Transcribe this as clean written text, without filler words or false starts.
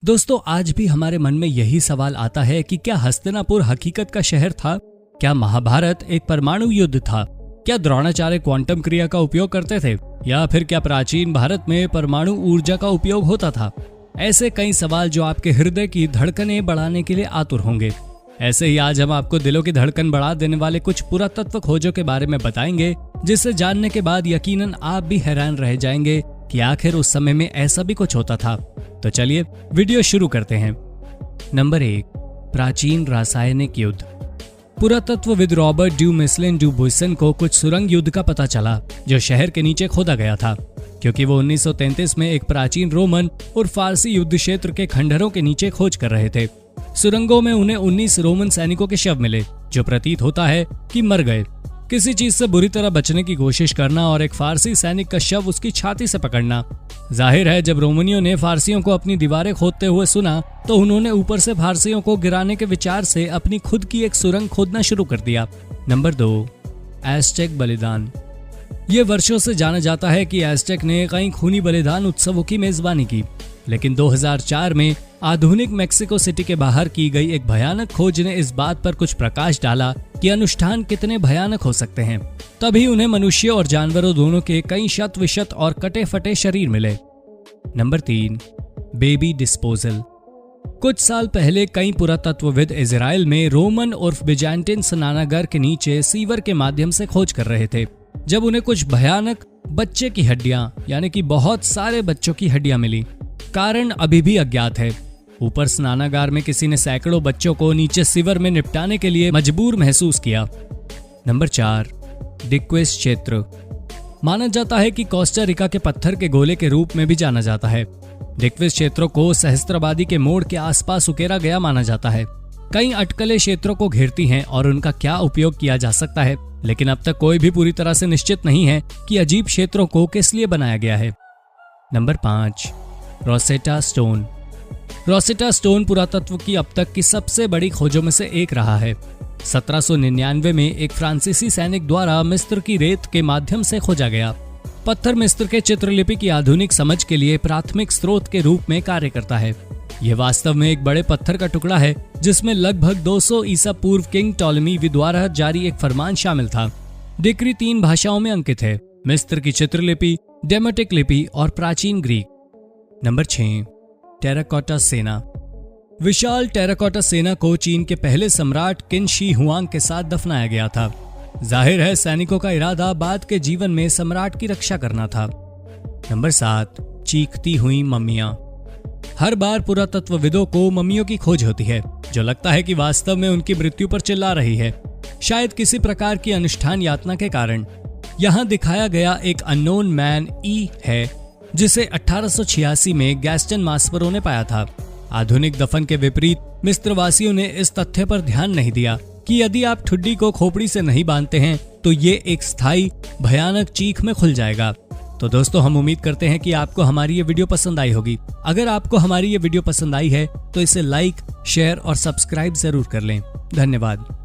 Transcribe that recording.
दोस्तों, आज भी हमारे मन में यही सवाल आता है कि क्या हस्तिनापुर हकीकत का शहर था? क्या महाभारत एक परमाणु युद्ध था? क्या द्रोणाचार्य क्वांटम क्रिया का उपयोग करते थे? या फिर क्या प्राचीन भारत में परमाणु ऊर्जा का उपयोग होता था? ऐसे कई सवाल जो आपके हृदय की धड़कनें बढ़ाने के लिए आतुर होंगे। ऐसे ही आज हम आपको दिलों की धड़कन बढ़ा देने वाले कुछ पुरातत्व खोजों के बारे में बताएंगे, जिसे जानने के बाद यकीनन आप भी हैरान रह जाएंगे कि आखिर उस समय में ऐसा भी कुछ होता था। तो चलिए वीडियो शुरू करते हैं। नंबर 1, प्राचीन रासायनिक युद्ध। पुरातत्वविद रॉबर्ट ड्यू मिस्लिन ड्यू बुइसन को कुछ सुरंग युद्ध का पता चला जो शहर के नीचे खोदा गया था, क्योंकि वो 1933 में एक प्राचीन रोमन और फारसी युद्ध क्षेत्र के खंडहरों के नीचे खोज कर रहे थे। सुरंगों में उन्हें 19 रोमन सैनिकों के शव मिले जो प्रतीत होता है कि मर गए। किसी चीज से बुरी तरह बचने की कोशिश करना और एक फारसी सैनिक का शव उसकी छाती से पकड़ना। जाहिर है, जब रोमनियों ने फारसियों को अपनी दीवारें खोदते हुए सुना तो उन्होंने ऊपर से फारसियों को गिराने के विचार से अपनी खुद की एक सुरंग खोदना शुरू कर दिया। नंबर 2, एज़टेक बलिदान। ये वर्षों से जाना जाता है कि एज़टेक ने कई खूनी बलिदान उत्सवों की मेजबानी की, लेकिन 2004 में आधुनिक मेक्सिको सिटी के बाहर की गई एक भयानक खोज ने इस बात पर कुछ प्रकाश डाला कि अनुष्ठान कितने भयानक हो सकते हैं। तभी उन्हें मनुष्य और जानवरों दोनों के कई शत विशत और कटे फटे शरीर मिले। Number 3, baby disposal. कुछ साल पहले कई पुरातत्वविद इजराइल में रोमन और बिजान्टिन स्नानागार के नीचे सीवर के माध्यम से खोज कर रहे थे, जब उन्हें कुछ भयानक बच्चे की हड्डियां यानी कि बहुत सारे बच्चों की हड्डियां मिली। कारण अभी भी अज्ञात है। ऊपर स्नानागार में किसी ने सैकड़ों बच्चों को नीचे सीवर में निपटाने के लिए मजबूर महसूस किया। नंबर 4, डिक्वेस क्षेत्र। माना जाता है कि कोस्टा रिका के पत्थर के गोले के रूप में भी जाना जाता है। डिक्वेस क्षेत्रों को सहस्त्रवादी के मोड़ के आसपास उकेरा गया माना जाता है। कई अटकलें क्षेत्रों को घेरती हैं और उनका क्या उपयोग किया जा सकता है, लेकिन अब तक कोई भी पूरी तरह से निश्चित नहीं है कि अजीब क्षेत्रों को किस लिए बनाया गया है। Number 5, Rosetta stone. Rosetta stone पुरातत्व की अब तक की सबसे बड़ी खोजों में से एक रहा है। 1799 में एक फ्रांसीसी सैनिक द्वारा मिस्र की रेत के माध्यम से खोजा गया। पत्थर मिस्र के चित्रलिपि की आधुनिक समझ के लिए प्राथमिक स्रोत के रूप में कार्य करता है। यह वास्तव में एक बड़े पत्थर का टुकड़ा है जिसमें लगभग 200 ईसा पूर्व किंग टॉलेमी द्वारा जारी एक फरमान शामिल था। डिक्री 3 भाषाओं में अंकित है: मिस्र की चित्रलिपि, डेमेटिक लिपि और प्राचीन ग्रीक। नंबर 6, टेराकोटा सेना। विशाल टेराकोटा सेना को चीन के पहले सम्राट किन शी हुआंग के साथ दफनाया गया था। जाहिर है, सैनिकों का इरादा बाद के जीवन में सम्राट की रक्षा करना था। नंबर 7, चीखती हुई मम्मियां। हर बार पुरातत्वविदों को मम्मियों की खोज होती है जो लगता है कि वास्तव में उनकी मृत्यु पर चिल्ला रही है, शायद किसी प्रकार की अनुष्ठान यातना के कारण। यहाँ दिखाया गया एक अननोन मैन ई है जिसे 1886 में गैस्टन मास्परो ने पाया था। आधुनिक दफन के विपरीत मिस्रवासियों ने इस तथ्य पर ध्यान नहीं दिया कि यदि आप ठुड्डी को खोपड़ी से नहीं बांधते हैं तो ये एक स्थायी भयानक चीख में खुल जाएगा। तो दोस्तों, हम उम्मीद करते हैं कि आपको हमारी ये वीडियो पसंद आई होगी। अगर आपको हमारी ये वीडियो पसंद आई है तो इसे लाइक, शेयर और सब्सक्राइब जरूर कर लें। धन्यवाद।